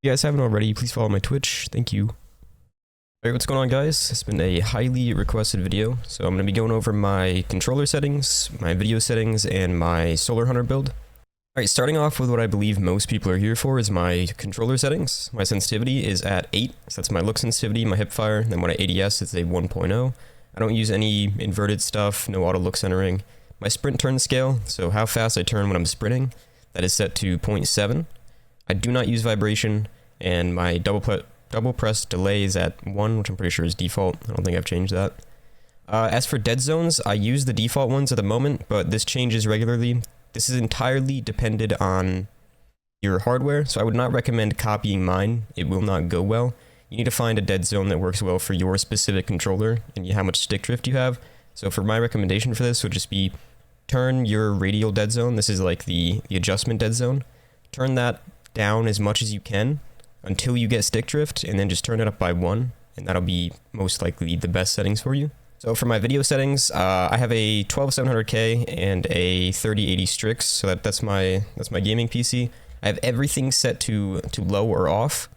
If you guys haven't already, please follow my Twitch. Thank you. Alright, what's going on, guys? It's been a highly requested video, so I'm going to be going over my controller settings, my video settings, and my Solar Hunter build. Alright, starting off with what I believe most people are here for is my controller settings. My sensitivity is at 8, so that's my look sensitivity, my hipfire. Then when I ADS, it's a 1.0. I don't use any inverted stuff, no auto look centering. My sprint turn scale, so how fast I turn when I'm sprinting, that is set to 0.7. I do not use vibration, and my double press delay is at 1, which I'm pretty sure is default. I don't think I've changed that. As for dead zones, I use the default ones at the moment, but this changes regularly. This is entirely dependent on your hardware, so I would not recommend copying mine. It will not go well. You need to find a dead zone that works well for your specific controller and how much stick drift you have. So for my recommendation for this would just be turn your radial dead zone. This is like the adjustment dead zone. Turn that down as much as you can until you get stick drift, and then just turn it up by 1, and that'll be most likely the best settings for you. So for my video settings, I have a 12700K and a 3080 Strix, so that's my gaming PC. I have everything set to low or off,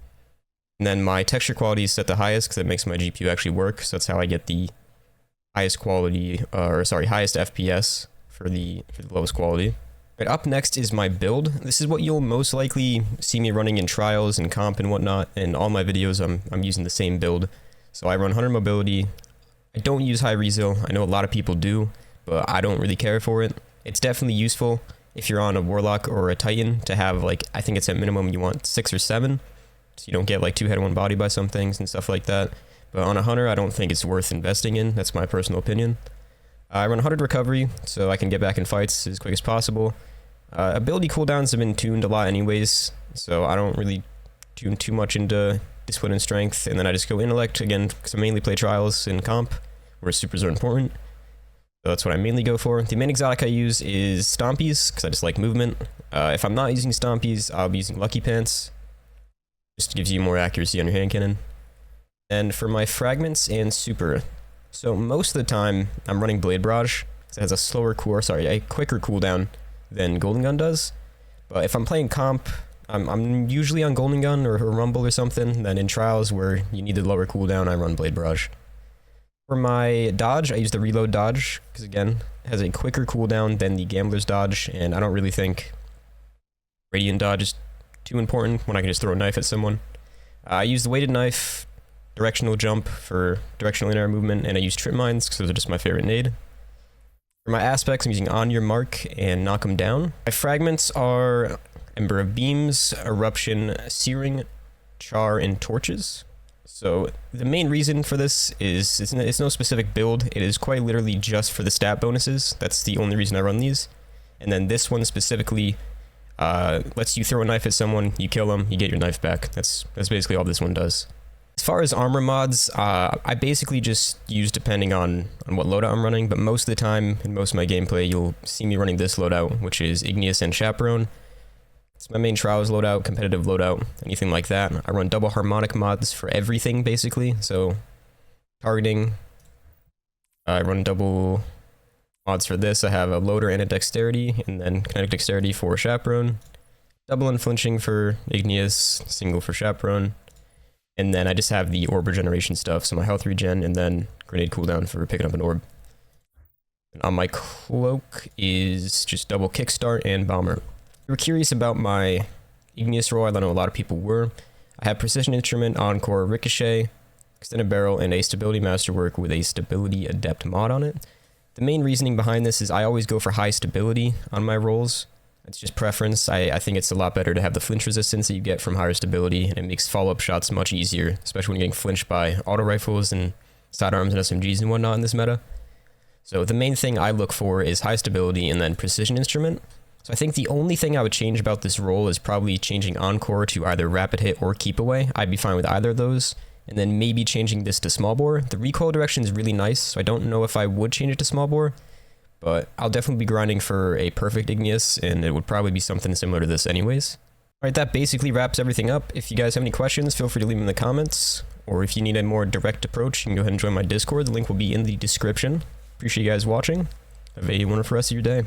and then my texture quality is set to highest because it makes my GPU actually work. So that's how I get the highest quality, highest FPS for the lowest quality. Right, up next is my build. This is what you'll most likely see me running in trials and comp and whatnot. In all my videos, I'm using the same build. So I run Hunter Mobility. I don't use high resil. I know a lot of people do, but I don't really care for it. It's definitely useful if you're on a Warlock or a Titan to have, like, I think it's at minimum you want 6 or 7, so you don't get like 2 head 1 body by some things and stuff like that. But on a Hunter, I don't think it's worth investing in. That's my personal opinion. I run 100 recovery, so I can get back in fights as quick as possible. Ability cooldowns have been tuned a lot anyways, so I don't really tune too much into discipline and strength, and then I just go intellect, again, because I mainly play trials and comp, where supers are important. So that's what I mainly go for. The main exotic I use is Stompies, because I just like movement. If I'm not using Stompies, I'll be using Lucky Pants. Just gives you more accuracy on your hand cannon. And for my fragments and super, so most of the time I'm running Blade Barrage, because it has a quicker cooldown than Golden Gun does. But if I'm playing comp, I'm usually on Golden Gun or Rumble or something. Then in trials where you need the lower cooldown, I run Blade Barrage. For my dodge, I use the reload dodge, because again, it has a quicker cooldown than the Gambler's dodge, and I don't really think Radiant dodge is too important when I can just throw a knife at someone. I use the weighted knife, directional jump for directional in-air movement, and I use trip mines because those are just my favorite nade. For my aspects, I'm using On Your Mark and Knock 'em Down. My fragments are Ember of Beams, Eruption, Searing, Char, and Torches. So the main reason for this is it's no specific build. It is quite literally just for the stat bonuses. That's the only reason I run these. And then this one specifically lets you throw a knife at someone, you kill them, you get your knife back. That's basically all this one does. As far as armor mods, I basically just use depending on what loadout I'm running, but most of the time, in most of my gameplay, you'll see me running this loadout, which is Igneous and Chaperone. It's my main trials loadout, competitive loadout, anything like that. I run double harmonic mods for everything, basically, so targeting. I run double mods for this. I have a loader and a dexterity, and then kinetic dexterity for Chaperone. Double unflinching for Igneous, single for Chaperone. And then I just have the orb regeneration stuff, so my health regen, and then grenade cooldown for picking up an orb. And on my cloak is just double kickstart and bomber. If you're curious about my Igneous roll, I know a lot of people were. I have precision instrument, encore, ricochet, extended barrel, and a stability masterwork with a stability adept mod on it. The main reasoning behind this is I always go for high stability on my rolls. It's just preference. I think it's a lot better to have the flinch resistance that you get from higher stability, and it makes follow-up shots much easier, especially when you're getting flinched by auto rifles and sidearms and SMGs and whatnot in this meta. So the main thing I look for is high stability and then precision instrument. So I think the only thing I would change about this roll is probably changing encore to either rapid hit or keep away. I'd be fine with either of those. And then maybe changing this to small bore. The recoil direction is really nice, so I don't know if I would change it to small bore. But I'll definitely be grinding for a perfect Igneous, and it would probably be something similar to this anyways. Alright, that basically wraps everything up. If you guys have any questions, feel free to leave them in the comments. Or if you need a more direct approach, you can go ahead and join my Discord. The link will be in the description. Appreciate you guys watching. Have a wonderful rest of your day.